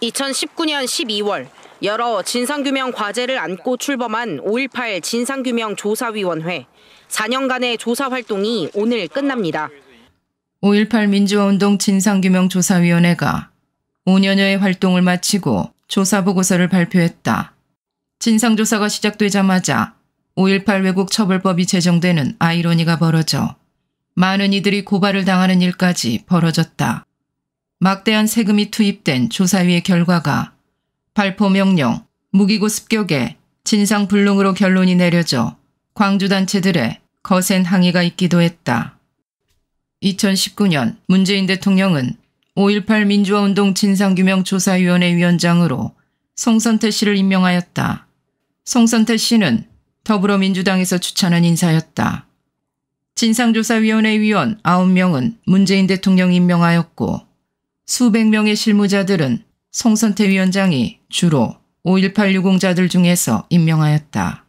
2019년 12월 여러 진상규명 과제를 안고 출범한 5.18 진상규명 조사위원회 4년간의 조사 활동이 오늘 끝납니다. 5.18 민주화운동 진상규명조사위원회가 5년여의 활동을 마치고 조사보고서를 발표했다. 진상조사가 시작되자마자 5.18 왜곡처벌법이 제정되는 아이러니가 벌어져 많은 이들이 고발을 당하는 일까지 벌어졌다. 막대한 세금이 투입된 조사위의 결과가 발포명령, 무기고 습격에 진상불능으로 결론이 내려져 광주단체들의 거센 항의가 있기도 했다. 2019년 문재인 대통령은 5.18 민주화운동 진상규명조사위원회 위원장으로 송선태 씨를 임명하였다. 송선태 씨는 더불어민주당에서 추천한 인사였다. 진상조사위원회 위원 9명은 문재인 대통령이 임명하였고 수백 명의 실무자들은 송선태 위원장이 주로 5.18 유공자들 중에서 임명하였다.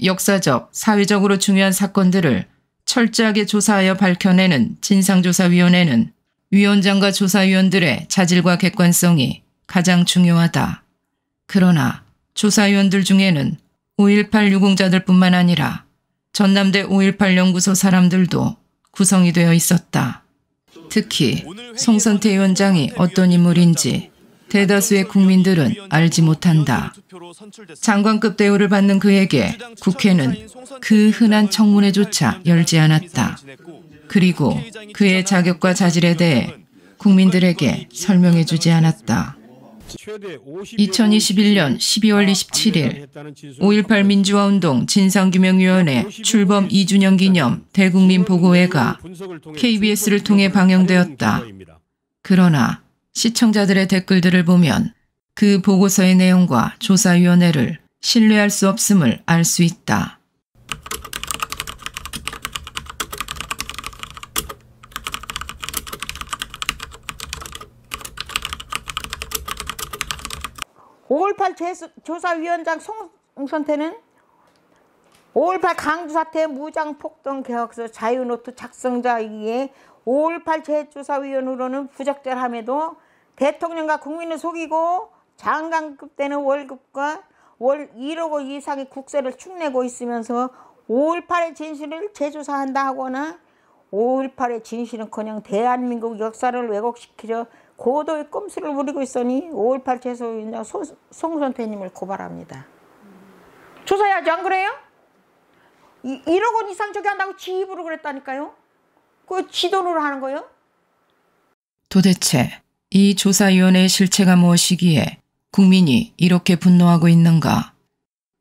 역사적, 사회적으로 중요한 사건들을 철저하게 조사하여 밝혀내는 진상조사위원회는 위원장과 조사위원들의 자질과 객관성이 가장 중요하다. 그러나 조사위원들 중에는 5.18 유공자들뿐만 아니라 전남대 5.18 연구소 사람들도 구성이 되어 있었다. 특히 송선태 위원장이 어떤 인물인지 대다수의 국민들은 알지 못한다. 장관급 대우를 받는 그에게 국회는 그 흔한 청문회조차 열지 않았다. 그리고 그의 자격과 자질에 대해 국민들에게 설명해 주지 않았다. 2021년 12월 27일 5.18 민주화운동 진상규명위원회 출범 2주년 기념 대국민 보고회가 KBS를 통해 방영되었다. 그러나 시청자들의 댓글들을 보면 그 보고서의 내용과 조사위원회를 신뢰할 수 없음을 알 수 있다. (5.18) 조사위원장 송선태는 5.18 강주사태 무장폭동 개혁서 자유노트 작성자이기에 5.18 재조사위원으로는 부적절함에도 대통령과 국민을 속이고 장관급 되는 월급과 월 1억 원 이상의 국세를 축내고 있으면서 5.18의 진실을 재조사한다 하거나 5.18의 진실은커녕 대한민국 역사를 왜곡시키려 고도의 꼼수를 부리고 있으니 5.18 재조사위원장 송선태님을 고발합니다. 조사해야지 안 그래요? 1억 원 이상 저기 한다고 지 입으로 그랬다니까요. 그 지 돈으로 하는 거예요? 도대체 이 조사위원회의 실체가 무엇이기에 국민이 이렇게 분노하고 있는가?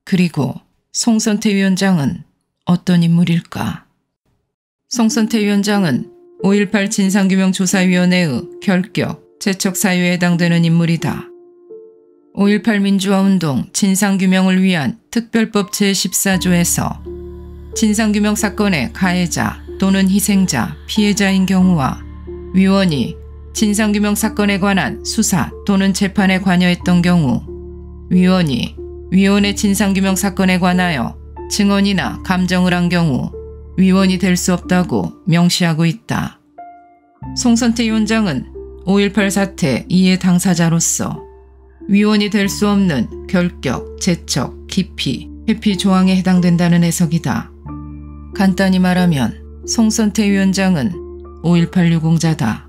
그리고 송선태 위원장은 어떤 인물일까? 송선태 위원장은 5.18 진상규명조사위원회의 결격, 제척 사유에 해당되는 인물이다. 5.18 민주화운동 진상규명을 위한 특별법 제14조에서 진상규명 사건의 가해자 또는 희생자, 피해자인 경우와 위원이 진상규명 사건에 관한 수사 또는 재판에 관여했던 경우 위원이 위원의 진상규명 사건에 관하여 증언이나 감정을 한 경우 위원이 될 수 없다고 명시하고 있다. 송선태 위원장은 5.18 사태 이해 당사자로서 위원이 될 수 없는 결격, 제척, 기피, 회피 조항에 해당된다는 해석이다. 간단히 말하면 송선태 위원장은 5.18 유공자다.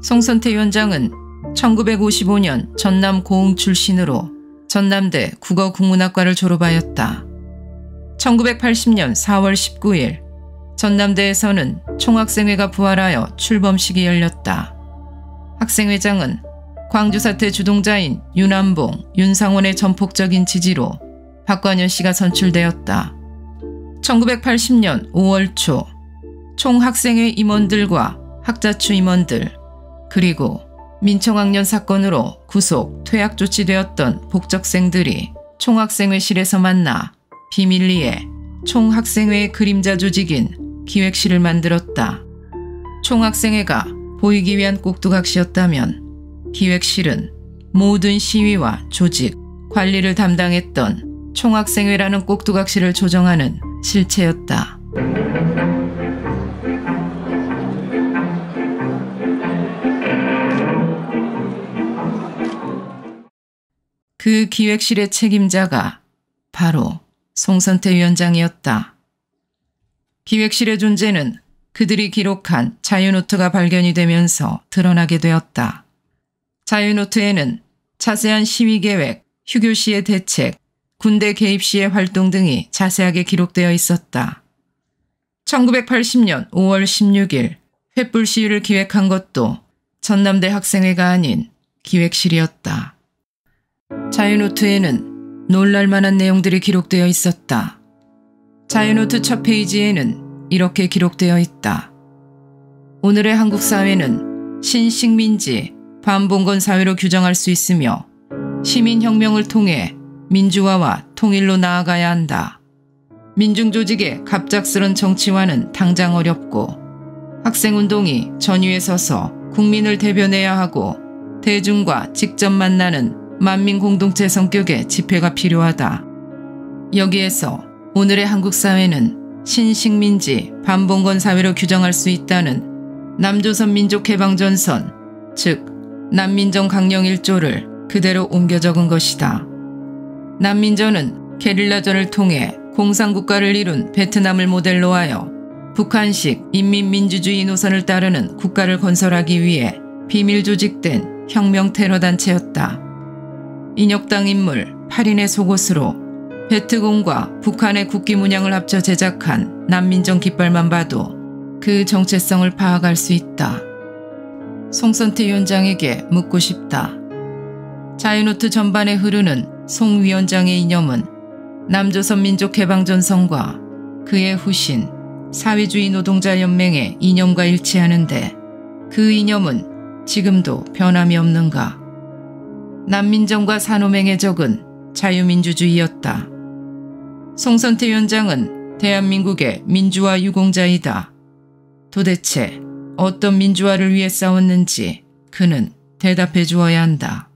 송선태 위원장은 1955년 전남 고흥 출신으로 전남대 국어국문학과를 졸업하였다. 1980년 4월 19일 전남대에서는 총학생회가 부활하여 출범식이 열렸다. 학생회장은 광주사태 주동자인 윤한봉, 윤상원의 전폭적인 지지로 박관현 씨가 선출되었다. 1980년 5월 초 총학생회 임원들과 학자추 임원들 그리고 민청학년 사건으로 구속, 퇴학 조치되었던 복적생들이 총학생회실에서 만나 비밀리에 총학생회의 그림자 조직인 기획실을 만들었다. 총학생회가 보이기 위한 꼭두각시였다면 기획실은 모든 시위와 조직, 관리를 담당했던 총학생회라는 꼭두각시를 조정하는 실체였다. 그 기획실의 책임자가 바로 송선태 위원장이었다. 기획실의 존재는 그들이 기록한 자유노트가 발견이 되면서 드러나게 되었다. 자유노트에는 자세한 시위계획, 휴교 시의 대책, 군대 개입 시의 활동 등이 자세하게 기록되어 있었다. 1980년 5월 16일 횃불 시위를 기획한 것도 전남대 학생회가 아닌 기획실이었다. 자유노트에는 놀랄만한 내용들이 기록되어 있었다. 자유노트 첫 페이지에는 이렇게 기록되어 있다. 오늘의 한국 사회는 신식민지, 반봉건 사회로 규정할 수 있으며 시민혁명을 통해 민주화와 통일로 나아가야 한다. 민중조직의 갑작스런 정치화는 당장 어렵고 학생운동이 전위에 서서 국민을 대변해야 하고 대중과 직접 만나는 만민공동체 성격의 집회가 필요하다. 여기에서 오늘의 한국 사회는 신식민지, 반봉건 사회로 규정할 수 있다는 남조선 민족해방전선, 즉 난민전 강령 1조를 그대로 옮겨 적은 것이다. 난민전은 게릴라전을 통해 공산국가를 이룬 베트남을 모델로 하여 북한식 인민민주주의 노선을 따르는 국가를 건설하기 위해 비밀 조직된 혁명 테러 단체였다. 인혁당 인물 8인의 속옷으로 베트공과 북한의 국기 문양을 합쳐 제작한 난민전 깃발만 봐도 그 정체성을 파악할 수 있다. 송선태 위원장에게 묻고 싶다. 자유노트 전반에 흐르는 송 위원장의 이념은 남조선 민족해방전선과 그의 후신 사회주의 노동자연맹의 이념과 일치하는데 그 이념은 지금도 변함이 없는가? 난민전과 산호맹의 적은 자유민주주의였다. 송선태 위원장은 대한민국의 민주화 유공자이다. 도대체 어떤 민주화를 위해 싸웠는지 그는 대답해 주어야 한다.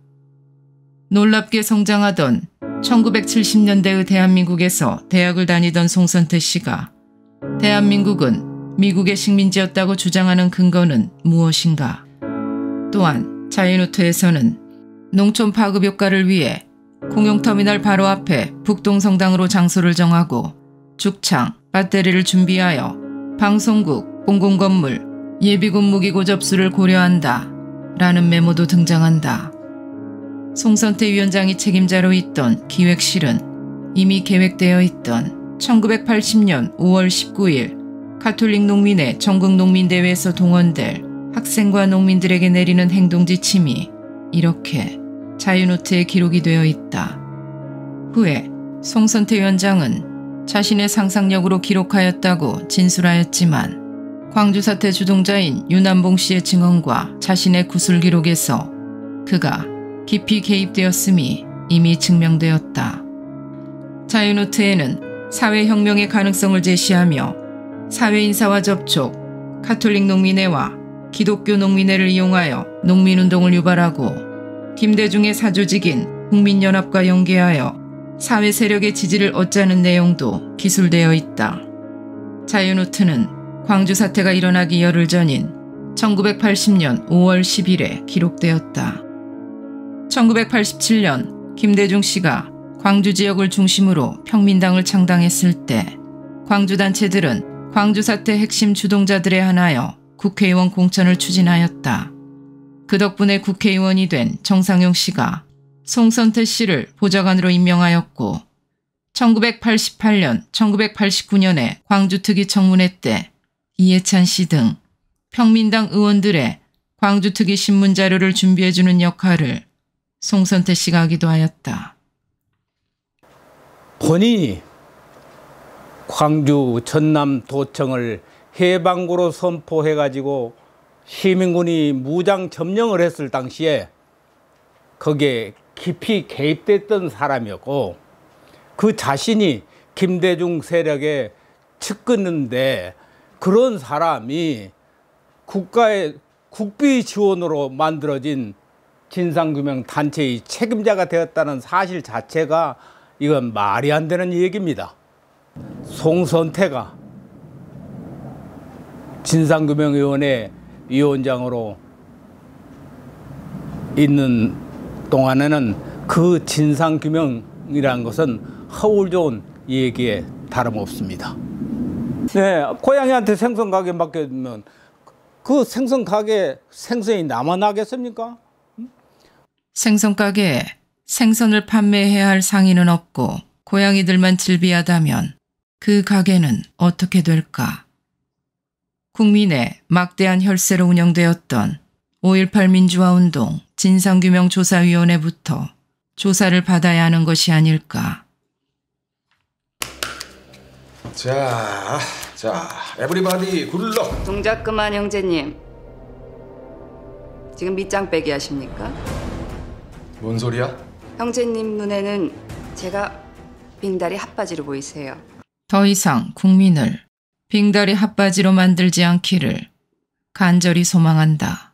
놀랍게 성장하던 1970년대의 대한민국에서 대학을 다니던 송선태 씨가 대한민국은 미국의 식민지였다고 주장하는 근거는 무엇인가? 또한 자유노트에서는 농촌 파급 효과를 위해 공용터미널 바로 앞에 북동성당으로 장소를 정하고 죽창, 배터리를 준비하여 방송국, 공공건물, 예비군 무기고 접수를 고려한다 라는 메모도 등장한다. 송선태 위원장이 책임자로 있던 기획실은 이미 계획되어 있던 1980년 5월 19일 가톨릭 농민의 전국 농민대회에서 동원될 학생과 농민들에게 내리는 행동지침이 이렇게 자유노트에 기록이 되어 있다. 후에 송선태 위원장은 자신의 상상력으로 기록하였다고 진술하였지만 광주 사태 주동자인 유남봉 씨의 증언과 자신의 구술 기록에서 그가 깊이 개입되었음이 이미 증명되었다. 자유노트에는 사회혁명의 가능성을 제시하며 사회인사와 접촉, 가톨릭 농민회와 기독교 농민회를 이용하여 농민운동을 유발하고 김대중의 사조직인 국민연합과 연계하여 사회 세력의 지지를 얻자는 내용도 기술되어 있다. 자유노트는 광주 사태가 일어나기 열흘 전인 1980년 5월 10일에 기록되었다. 1987년 김대중 씨가 광주 지역을 중심으로 평민당을 창당했을 때 광주 단체들은 광주 사태 핵심 주동자들에 한하여 국회의원 공천을 추진하였다. 그 덕분에 국회의원이 된 정상용 씨가 송선태 씨를 보좌관으로 임명하였고 1988년, 1989년에 광주특위 청문회 때 이해찬 씨 등 평민당 의원들의 광주특위 신문 자료를 준비해주는 역할을 송선태 씨가 하기도 하였다. 본인이 광주 전남도청을 해방구로 선포해가지고 시민군이 무장 점령을 했을 당시에 거기에 깊이 개입됐던 사람이었고 그 자신이 김대중 세력에 측근인데 그런 사람이 국가의 국비 지원으로 만들어진 진상규명 단체의 책임자가 되었다는 사실 자체가 이건 말이 안 되는 얘기입니다. 송선태가 진상규명위원회 위원장으로 있는 동안에는 그 진상규명이라는 것은 허울 좋은 얘기에 다름없습니다. 네, 고양이한테 생선 가게 맡기면 그 생선 가게 생선이 남아나겠습니까? 생선 가게에 생선을 판매해야 할 상인은 없고 고양이들만 질비하다면 그 가게는 어떻게 될까? 국민의 막대한 혈세로 운영되었던 5.18 민주화운동 진상규명조사위원회부터 조사를 받아야 하는 것이 아닐까. 자, 에브리바디 굴러. 동작 그만 형제님. 지금 밑장 빼기 하십니까? 뭔 소리야? 형제님 눈에는 제가 빙다리 핫바지로 보이세요. 더 이상 국민을 빙다리 핫바지로 만들지 않기를 간절히 소망한다.